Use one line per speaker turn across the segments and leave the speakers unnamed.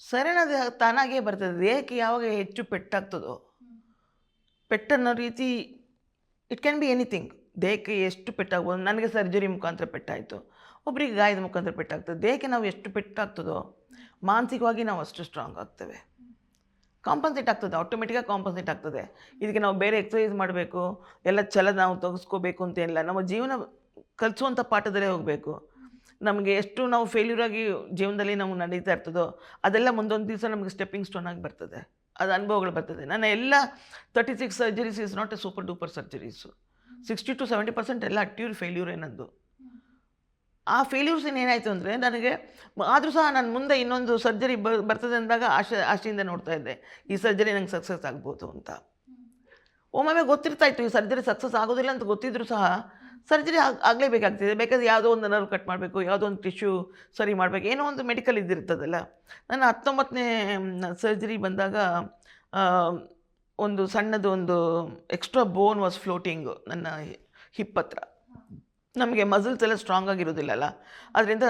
ಸರಿನ ಅದು ತಾನಾಗೇ ಬರ್ತದೆ. ದೇಹಕ್ಕೆ ಯಾವಾಗ ಹೆಚ್ಚು ಪೆಟ್ಟಾಗ್ತದೋ, ಪೆಟ್ಟನ್ನೋ ರೀತಿ ಇಟ್ ಕ್ಯಾನ್ ಬಿ ಎನಿಥಿಂಗ್. ದೇಹಕ್ಕೆ ಎಷ್ಟು ಪೆಟ್ಟಾಗ್ಬೋದು. ನನಗೆ ಸರ್ಜರಿ ಮುಖಾಂತರ ಪೆಟ್ಟಾಯಿತು, ಒಬ್ಬರಿಗೆ ಗಾಯದ ಮುಖಾಂತರ ಪೆಟ್ಟಾಗ್ತದೆ. ದೇಹಕ್ಕೆ ನಾವು ಎಷ್ಟು ಪೆಟ್ಟಾಗ್ತದೋ ಮಾನಸಿಕವಾಗಿ ನಾವು ಅಷ್ಟು ಸ್ಟ್ರಾಂಗ್ ಆಗ್ತೇವೆ. ಕಾಂಪನ್ಸೇಟ್ ಆಗ್ತದೆ, ಆಟೋಮೆಟಿಕಾಗಿ ಕಾಂಪನ್ಸೇಟ್ ಆಗ್ತದೆ. ಇದಕ್ಕೆ ನಾವು ಬೇರೆ ಎಕ್ಸಸೈಸ್ ಮಾಡಬೇಕು, ಎಲ್ಲ ಛಲ ನಾವು ತೆಗೆಸ್ಕೋಬೇಕು ಅಂತೇನಿಲ್ಲ. ನಮ್ಮ ಜೀವನ ಕಲಿಸುವಂಥ ಪಾಠದಲ್ಲೇ ಹೋಗಬೇಕು. ನಮಗೆ ಎಷ್ಟು ನಾವು ಫೇಲ್ಯೂರ್ ಆಗಿ ಜೀವನದಲ್ಲಿ ನಾವು ನಡೀತಾ ಇರ್ತದೋ ಅದೆಲ್ಲ ಮುಂದೊಂದು ದಿವಸ ನಮಗೆ ಸ್ಟೆಪ್ಪಿಂಗ್ ಸ್ಟೋನ್ ಆಗಿ ಬರ್ತದೆ. ಅದು ಅನುಭವಗಳು ಬರ್ತದೆ. ನನ್ನ ಎಲ್ಲ 36 surgeries is not A super duper surgeries. 60 to 70% ಎಲ್ಲ ಅಟ್ಯೂರ್ ಫೇಲ್ಯೂರ್ ಏನದು. ಆ ಫೇಲ್ಯೂರ್ಸ್ ಏನಾಯಿತು ಅಂದರೆ ನನಗೆ ಆದರೂ ಸಹ ನಾನು ಮುಂದೆ ಇನ್ನೊಂದು ಸರ್ಜರಿ ಬರ್ತದೆ ಅಂದಾಗ ಆಶೆಯಿಂದ ನೋಡ್ತಾ ಇದ್ದೆ, ಈ ಸರ್ಜರಿ ನಂಗೆ ಸಕ್ಸಸ್ ಆಗ್ಬೋದು ಅಂತ. ಒಮ್ಮೊಮ್ಮೆ ಗೊತ್ತಿರ್ತಾಯಿತ್ತು ಈ ಸರ್ಜರಿ ಸಕ್ಸಸ್ ಆಗೋದಿಲ್ಲ ಅಂತ ಗೊತ್ತಿದ್ರೂ ಸಹ ಸರ್ಜರಿ ಆಗಲೇಬೇಕಾಗ್ತಿದೆ. ಬೇಕಾದ್ರೆ ಯಾವುದೋ ಒಂದು ನರ್ವ್ ಕಟ್ ಮಾಡಬೇಕು, ಯಾವುದೋ ಒಂದು ಟಿಶ್ಯೂ ಸರಿ ಮಾಡಬೇಕು, ಏನೋ ಒಂದು ಮೆಡಿಕಲ್ ಇದ್ದಿರ್ತದಲ್ಲ. ನನ್ನ 19ನೇ ಸರ್ಜರಿ ಬಂದಾಗ ಒಂದು ಸಣ್ಣದು ಒಂದು ಎಕ್ಸ್ಟ್ರಾ ಬೋನ್ ವಾಸ್ ಫ್ಲೋಟಿಂಗು ನನ್ನ ಹಿಪ್ ಹತ್ರ. ನಮಗೆ ಮಸಲ್ಸ್ ಎಲ್ಲ ಸ್ಟ್ರಾಂಗ್ ಆಗಿರೋದಿಲ್ಲಲ್ಲ, ಅದರಿಂದ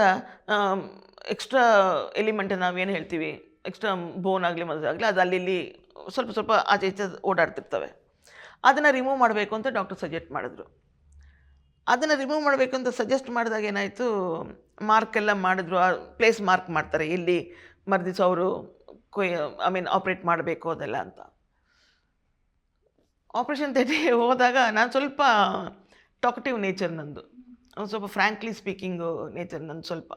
ಎಕ್ಸ್ಟ್ರಾ ಎಲಿಮೆಂಟ್ ನಾವೇನು ಹೇಳ್ತೀವಿ, ಎಕ್ಸ್ಟ್ರಾ ಬೋನ್ ಆಗಲಿ ಮಸಲ್ ಆಗಲಿ, ಅದು ಅಲ್ಲಿ ಸ್ವಲ್ಪ ಸ್ವಲ್ಪ ಆಚೆ ಈಚೆ ಓಡಾಡ್ತಿರ್ತವೆ. ಅದನ್ನು ರಿಮೂವ್ ಮಾಡಬೇಕು ಅಂತ ಡಾಕ್ಟರ್ ಸಜೆಸ್ಟ್ ಮಾಡಿದ್ರು. ಅದನ್ನು ರಿಮೂವ್ ಮಾಡಬೇಕು ಅಂತ ಸಜೆಸ್ಟ್ ಮಾಡಿದಾಗ ಏನಾಯಿತು, ಮಾರ್ಕೆಲ್ಲ ಮಾಡಿದ್ರು. ಪ್ಲೇಸ್ ಮಾರ್ಕ್ ಮಾಡ್ತಾರೆ, ಎಲ್ಲಿ ಮರ್ದಿವ್ಸ ಅವರು ಆಪ್ರೇಟ್ ಮಾಡಬೇಕು ಅದೆಲ್ಲ ಅಂತ. ಆಪ್ರೇಷನ್ ಥಿಯೇಟ್ರಿಗೆ ಹೋದಾಗ ನಾನು ಸ್ವಲ್ಪ ಟಾಕಟಿವ್ ನೇಚರ್ ನಂದು, ಸ್ವಲ್ಪ ಫ್ರ್ಯಾಂಕ್ಲಿ ಸ್ಪೀಕಿಂಗು ನೇಚರ್ ನಂದು ಸ್ವಲ್ಪ.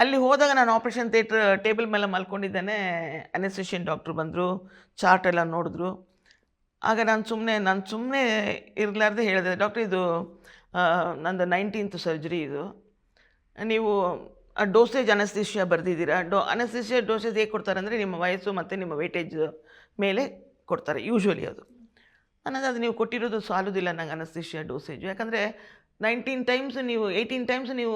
ಅಲ್ಲಿ ಹೋದಾಗ ನಾನು ಆಪ್ರೇಷನ್ ಥಿಯೇಟ್ರ್ ಟೇಬಲ್ ಮೇಲೆ ಮಲ್ಕೊಂಡಿದ್ದೇನೆ. ಅನೆಸ್ಥೆಷಿಯನ್ ಡಾಕ್ಟ್ರು ಬಂದರು, ಚಾರ್ಟ್ ಎಲ್ಲ ನೋಡಿದ್ರು. ಆಗ ನಾನು ಸುಮ್ಮನೆ ಇರಲಾರ್ದೆ ಹೇಳಿದೆ, ಡಾಕ್ಟ್ರ್ ಇದು ನಂದು 19th ಸರ್ಜರಿ ಇದು, ನೀವು ಡೋಸೇಜ್ ಅನೆಸ್ಥೆಷಿಯಾ ಬರೆದಿದ್ದೀರಾ. ಅನೆಸ್ಥೆಷಿಯಾ ಡೋಸೇಜ್ ಹೇಗೆ ಕೊಡ್ತಾರೆ ಅಂದರೆ ನಿಮ್ಮ ವಯಸ್ಸು ಮತ್ತು ನಿಮ್ಮ ವೇಟೇಜ್ ಮೇಲೆ ಕೊಡ್ತಾರೆ ಯೂಶ್ವಲಿ. ಅದು ನೀವು ಕೊಟ್ಟಿರೋದು ಸಾಲೋದಿಲ್ಲ ನಂಗೆ ಅನೆಸ್ಥೆಷಿಯಾ ಡೋಸೇಜು. ಯಾಕಂದರೆ 18 ಟೈಮ್ಸ್ ನೀವು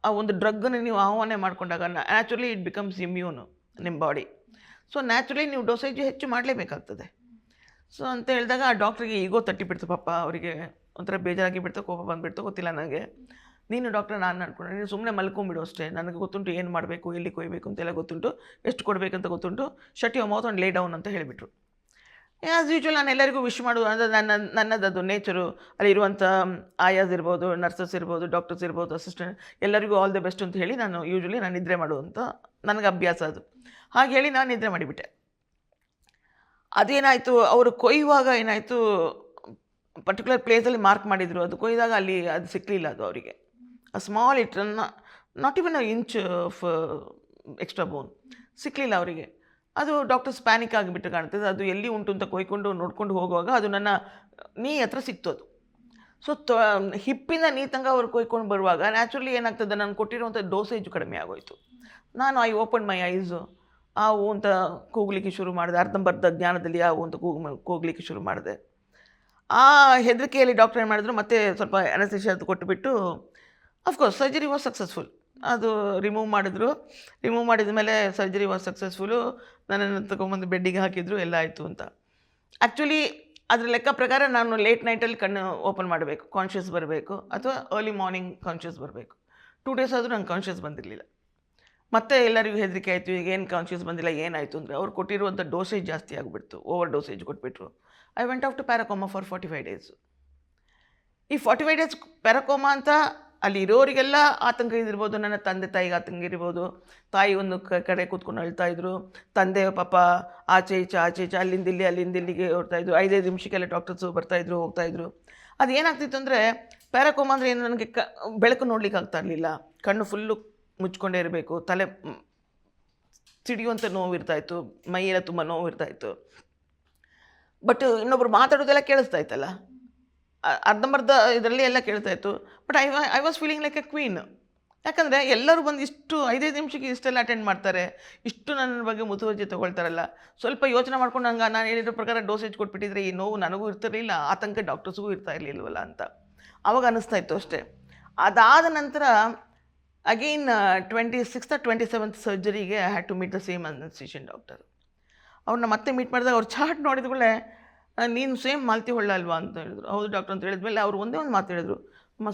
ಆ ಒಂದು ಡ್ರಗ್ಗನ್ನು ನೀವು ಆಹ್ವಾನ ಮಾಡಿಕೊಂಡಾಗ ನ್ಯಾಚುರಲಿ ಇಟ್ ಬಿಕಮ್ಸ್ ಇಮ್ಯೂನು ನಿಮ್ಮ ಬಾಡಿ. ಸೊ ನ್ಯಾಚುರಲಿ ನೀವು ಡೋಸೇಜ್ ಹೆಚ್ಚು ಮಾಡಲೇಬೇಕಾಗ್ತದೆ. ಸೊ ಅಂತ ಹೇಳಿದಾಗ ಆ ಡಾಕ್ಟ್ರಿಗೆ ಈಗೋ ತಟ್ಟಿಬಿಡ್ತು ಪಾಪ. ಅವರಿಗೆ ಒಂಥರ ಬೇಜಾರಾಗಿ ಬಿಡ್ತು, ಕೋಪ ಬಂದುಬಿಡ್ತು, ಗೊತ್ತಿಲ್ಲ ನನಗೆ. ನೀನು ಡಾಕ್ಟ್ರ್, ನಾನು ಅನ್ಕೊಂಡೆ ನೀನು ಸುಮ್ಮನೆ ಮಲ್ಕೊಂಬಿಡು ಅಷ್ಟೇ, ನನಗೆ ಗೊತ್ತುಂಟು ಏನು ಮಾಡಬೇಕು, ಎಲ್ಲಿ ಕೊಯ್ಬೇಕು ಅಂತೆಲ್ಲ ಗೊತ್ತುಂಟು, ಎಷ್ಟು ಕೊಡಬೇಕಂತ ಗೊತ್ತುಂಟು, ಶಟ್ ಯುವರ್ ಮೌತ್ ಆ್ಯಂಡ್ ಲೇ ಡೌನ್ ಅಂತ ಹೇಳಿಬಿಟ್ರು. ಆ್ಯಸ್ ಯೂಶ್ವಲ್ ನಾನು ಎಲ್ಲರಿಗೂ ವಿಶ್ ಮಾಡೋದು ಅಂದರೆ ನನ್ನದದು ನೇಚರು. ಅಲ್ಲಿರುವಂಥ ಆಯಾಸ್ ಇರ್ಬೋದು, ನರ್ಸಸ್ ಇರ್ಬೋದು, ಡಾಕ್ಟರ್ಸ್ ಇರ್ಬೋದು, ಅಸಿಸ್ಟೆಂಟ್, ಎಲ್ಲರಿಗೂ ಆಲ್ ದ ಬೆಸ್ಟ್ ಅಂತ ಹೇಳಿ ನಾನು ನಿದ್ರೆ ಮಾಡುವಂಥ ನನಗೆ ಅಭ್ಯಾಸ ಅದು. ಹಾಗೆ ಹೇಳಿ ನಾನು ನಿದ್ರೆ ಮಾಡಿಬಿಟ್ಟೆ. ಅದೇನಾಯಿತು, ಅವರು ಕೊಯ್ಯುವಾಗ ಏನಾಯಿತು, ಪರ್ಟಿಕ್ಯುಲರ್ ಪ್ಲೇಸಲ್ಲಿ ಮಾರ್ಕ್ ಮಾಡಿದರು. ಅದು ಕೊಯ್ದಾಗ ಅಲ್ಲಿ ಅದು ಸಿಕ್ಕಲಿಲ್ಲ. ಅದು ಅವರಿಗೆ ಆ small not even a inch of extra bone ಸಿಕ್ಕಲಿಲ್ಲ ಅವರಿಗೆ. ಅದು ಡಾಕ್ಟರ್ಸ್ ಪ್ಯಾನಿಕ್ ಆಗಿಬಿಟ್ಟು ಕಾಣ್ತದೆ. ಅದು ಎಲ್ಲಿ ಉಂಟು ಅಂತ ಕೊಯ್ಕೊಂಡು ನೋಡ್ಕೊಂಡು ಹೋಗುವಾಗ ಅದು ನನ್ನ ನೀ ಹತ್ರ ಸಿಕ್ತು ಅದು. ಸೊ ಹಿಪ್ಪಿಂದ ನೀ ತನಕ ಅವ್ರು ಕೊಯ್ಕೊಂಡು ಬರುವಾಗ ನ್ಯಾಚುರಲಿ ಏನಾಗ್ತದೆ, ನಾನು ಕೊಟ್ಟಿರುವಂಥ ಡೋಸೇಜು ಕಡಿಮೆ ಆಗೋಯಿತು. ಐ ಓಪನ್ ಮೈ ಐಸು, ಆವು ಅಂತ ಕೂಗಲಿಕ್ಕೆ ಶುರು ಮಾಡಿದೆ. ಅರ್ಧಂಬರ್ಧ ಜ್ಞಾನದಲ್ಲಿ ಆವು ಅಂತ ಕೂಗಲಿಕ್ಕೆ ಶುರು ಮಾಡಿದೆ. ಆ ಹೆದರಿಕೆಯಲ್ಲಿ ಡಾಕ್ಟರ್ ಏನು ಮಾಡಿದ್ರು, ಮತ್ತೆ ಸ್ವಲ್ಪ ಅನೆಸ್ಥೆಷಿಯಾ ಅದು ಕೊಟ್ಟುಬಿಟ್ಟು, ಅಫ್ಕೋರ್ಸ್ ಸರ್ಜರಿ ವಾಸ್ ಸಕ್ಸಸ್ಫುಲ್. ಅದು ರಿಮೂವ್ ಮಾಡಿದ ಮೇಲೆ ಸರ್ಜರಿ ವಾಸ್ ಸಕ್ಸಸ್ಫುಲ್ಲು. ನನ್ನನ್ನು ತಗೊಂಬಂದು ಬೆಡ್ಡಿಗೆ ಹಾಕಿದ್ರು, ಎಲ್ಲ ಆಯಿತು ಅಂತ. ಆ್ಯಕ್ಚುಲಿ ಅದರ ಲೆಕ್ಕ ಪ್ರಕಾರ ನಾನು ಲೇಟ್ ನೈಟಲ್ಲಿ ಕಣ್ಣು ಓಪನ್ ಮಾಡಬೇಕು, ಕಾನ್ಷಿಯಸ್ ಬರಬೇಕು, ಅಥವಾ ಅರ್ಲಿ ಮಾರ್ನಿಂಗ್ ಕಾನ್ಷಿಯಸ್ ಬರಬೇಕು. 2 days ಆದರೂ ನಂಗೆ ಕಾನ್ಷಿಯಸ್ ಬಂದಿರಲಿಲ್ಲ. ಮತ್ತೆ ಎಲ್ಲರಿಗೂ ಹೆದರಿಕೆ ಆಯಿತು, ಈಗ ಏನು ಕಾನ್ಷಿಯಸ್ ಬಂದಿಲ್ಲ, ಏನಾಯಿತು ಅಂದರೆ ಅವ್ರು ಕೊಟ್ಟಿರುವಂಥ ಡೋಸೇಜ್ ಜಾಸ್ತಿ ಆಗಿಬಿಡ್ತು, ಓವರ್ ಡೋಸೇಜ್ ಕೊಟ್ಬಿಟ್ರು. I went off to paracoma for 45 days. ಈ 45 days ಪ್ಯಾರಾಕೋಮಾ ಅಂತ ಅಲ್ಲಿ ಇರೋರಿಗೆಲ್ಲ ಆತಂಕ ಇದಿರ್ಬೋದು. ನನ್ನ ತಂದೆ ತಾಯಿಗೆ ಆತಂಕ ಇರ್ಬೋದು. ತಾಯಿ ಒಂದು ಕಡೆ ಕೂತ್ಕೊಂಡು ಅಳ್ತಾಯಿದ್ರು, ತಂದೆ ಪಾಪ ಆಚೆ ಈಚೆ ಅಲ್ಲಿಂದ ಇಲ್ಲಿಗೆ ಹೊರ್ತಾಯಿದ್ರು. 5 ನಿಮಿಷಕ್ಕೆಲ್ಲ ಡಾಕ್ಟರ್ಸು ಬರ್ತಾಯಿದ್ರು, ಹೋಗ್ತಾಯಿದ್ರು. ಅದು ಏನಾಗ್ತಿತ್ತು ಅಂದರೆ, ಪ್ಯಾರಾಕೋಮಾ ಅಂದರೆ ಏನು, ನನಗೆ ಬೆಳಕು ನೋಡ್ಲಿಕ್ಕೆ ಆಗ್ತಾ ಇರಲಿಲ್ಲ. ಕಣ್ಣು ಫುಲ್ಲು ಮುಚ್ಕೊಂಡೇ ಇರಬೇಕು, ತಲೆ ಸಿಡಿಯುವಂಥ ನೋವು ಇರ್ತಾಯಿತ್ತು, ಮೈಯೆಲ್ಲ ತುಂಬ ನೋವು ಇರ್ತಾಯಿತ್ತು. ಬಟ್ ಇನ್ನೊಬ್ರು ಮಾತಾಡೋದೆಲ್ಲ ಕೇಳಿಸ್ತಾ ಇತ್ತಲ್ಲ, ಅರ್ಧಂಬರ್ಧ ಇದರಲ್ಲಿ ಎಲ್ಲ ಕೇಳ್ತಾಯಿತ್ತು. But I was feeling like a queen. ಯಾಕಂದರೆ ಎಲ್ಲರೂ ಬಂದು ಇಷ್ಟು 5 ನಿಮಿಷಕ್ಕೆ ಇಷ್ಟೆಲ್ಲ ಅಟೆಂಡ್ ಮಾಡ್ತಾರೆ, ಇಷ್ಟು ನನ್ನ ಬಗ್ಗೆ ಮುತುವರ್ಜಿ ತೊಗೊಳ್ತಾರಲ್ಲ. ಸ್ವಲ್ಪ ಯೋಚನೆ ಮಾಡ್ಕೊಂಡು ನಾನು ಹೇಳಿರೋ ಪ್ರಕಾರ ಡೋಸೇಜ್ ಕೊಟ್ಬಿಟ್ಟಿದ್ರೆ ಈ ನೋವು ನನಗೂ ಇರ್ತಿರಲಿಲ್ಲ, ಆತಂಕ ಡಾಕ್ಟರ್ಸ್ಗೂ ಇರ್ತಾ ಇರಲಿಲ್ವಲ್ಲ ಅಂತ ಆವಾಗ ಅನ್ನಿಸ್ತಾ ಇತ್ತು ಅಷ್ಟೇ. ಅದಾದ ನಂತರ ಅಗೈನ್ 26th or 27th ಸರ್ಜರಿಗೆ I had to meet the same anesthesian doctor. ಅವ್ರನ್ನ ಮತ್ತೆ ಮೀಟ್ ಮಾಡಿದಾಗ ಅವ್ರು ಚಾರ್ಟ್ ನೋಡಿದ್ಗಳೇ, ನೀನು ಸೇಮ್ ಮಾಲ್ತಿ ಹೊಳ್ಳ ಅಲ್ವಾ ಅಂತ ಹೇಳಿದ್ರು. ಹೌದು ಡಾಕ್ಟರ್ ಅಂತ ಹೇಳಿದ್ಮೇಲೆ ಅವ್ರು ಒಂದೇ ಒಂದು ಮಾತು ಹೇಳಿದ್ರು,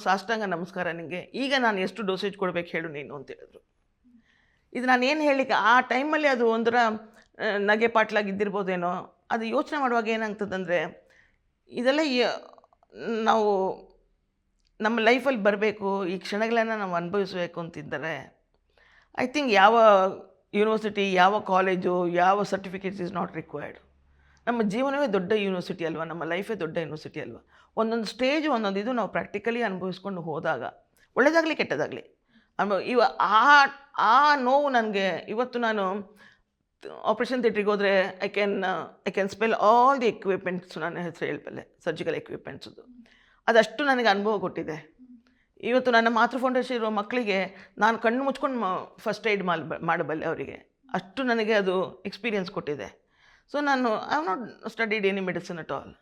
ಸಾಷ್ಟಾಂಗ ನಮಸ್ಕಾರ ನಿನಗೆ, ಈಗ ನಾನು ಎಷ್ಟು ಡೋಸೇಜ್ ಕೊಡಬೇಕು ಹೇಳು ನೀನು ಅಂತ ಹೇಳಿದ್ರು. ಇದು ನಾನೇನು ಹೇಳಲಿಕ್ಕೆ ಆ ಟೈಮಲ್ಲಿ ಅದು ಒಂಥರ ನಗೆ ಪಾಟ್ಲಾಗಿದ್ದಿರ್ಬೋದೇನೋ. ಅದು ಯೋಚನೆ ಮಾಡುವಾಗ ಏನಾಗ್ತದಂದರೆ, ಇದೆಲ್ಲ ನಾವು ನಮ್ಮ ಲೈಫಲ್ಲಿ ಬರಬೇಕು, ಈ ಕ್ಷಣಗಳನ್ನು ನಾವು ಅನುಭವಿಸಬೇಕು ಅಂತಿದ್ದರೆ, ಐ ಥಿಂಕ್ ಯಾವ ಯೂನಿವರ್ಸಿಟಿ, ಯಾವ ಕಾಲೇಜು, ಯಾವ ಸರ್ಟಿಫಿಕೇಟ್ಸ್ ಈಸ್ ನಾಟ್ ರಿಕ್ವೈರ್ಡ್. ನಮ್ಮ ಜೀವನವೇ ದೊಡ್ಡ ಯೂನಿವರ್ಸಿಟಿ ಅಲ್ವಾ, ನಮ್ಮ ಲೈಫೇ ದೊಡ್ಡ ಯೂನಿವರ್ಸಿಟಿ ಅಲ್ವಾ. ಒಂದೊಂದು ಸ್ಟೇಜ್ ಒಂದೊಂದು ಇದು ನಾವು ಪ್ರಾಕ್ಟಿಕಲಿ ಅನುಭವಿಸ್ಕೊಂಡು ಹೋದಾಗ, ಒಳ್ಳೆಯದಾಗಲಿ ಕೆಟ್ಟದಾಗಲಿ ಆ ಆ ನೋವು ನನಗೆ ಇವತ್ತು ನಾನು ಆಪ್ರೇಷನ್ ಥಿಯೇಟ್ರಿಗೆ ಹೋದರೆ I can spell all the equipments, ನನ್ನ ಹೆಸರು ಹೇಳಬಲ್ಲೆ, ಸರ್ಜಿಕಲ್ ಎಕ್ವಿಪ್ಮೆಂಟ್ಸದು. ಅದಷ್ಟು ನನಗೆ ಅನುಭವ ಕೊಟ್ಟಿದೆ. ಇವತ್ತು ನನ್ನ ಮಾತೃ ಫೌಂಡೇಶನ್ ಇರೋ ಮಕ್ಕಳಿಗೆ ನಾನು ಕಣ್ಣು ಮುಚ್ಕೊಂಡು ಫಸ್ಟ್ ಏಡ್ ಮಾಡಬಲ್ಲೆ ಅವರಿಗೆ. ಅಷ್ಟು ನನಗೆ ಅದು ಎಕ್ಸ್ಪೀರಿಯನ್ಸ್ ಕೊಟ್ಟಿದೆ. ಸೊ ನಾನು I have not studied any medicine at all.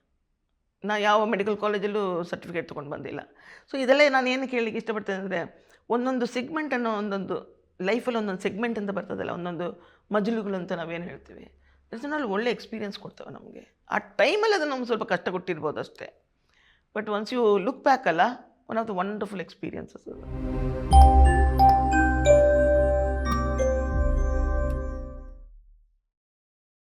ನಾನು ಯಾವ ಮೆಡಿಕಲ್ ಕಾಲೇಜಲ್ಲೂ ಸರ್ಟಿಫಿಕೇಟ್ ತೊಗೊಂಡು ಬಂದಿಲ್ಲ. ಸೊ ಇದೆಲ್ಲ ನಾನು ಏನು ಕೇಳಲಿಕ್ಕೆ ಇಷ್ಟಪಡ್ತೇನೆ ಅಂದರೆ, ಒಂದೊಂದು ಸೆಗ್ಮೆಂಟನ್ನು, ಒಂದೊಂದು ಲೈಫಲ್ಲಿ ಒಂದೊಂದು ಸೆಗ್ಮೆಂಟ್ ಅಂತ ಬರ್ತದಲ್ಲ, ಒಂದೊಂದು ಮಜಲುಗಳು ಅಂತ ನಾವೇನು ಹೇಳ್ತೀವಿ, ಅದರಲ್ಲಿ ಒಳ್ಳೆ ಎಕ್ಸ್ಪೀರಿಯನ್ಸ್ ಕೊಡ್ತವೆ ನಮಗೆ. ಆ ಟೈಮಲ್ಲಿ ಅದು ನಮ್ಗೆ ಸ್ವಲ್ಪ ಕಷ್ಟ ಕೊಟ್ಟಿರ್ಬೋದು ಅಷ್ಟೇ. But once you look back ಅಲ್ಲ, one of the wonderful experiences ಅದು.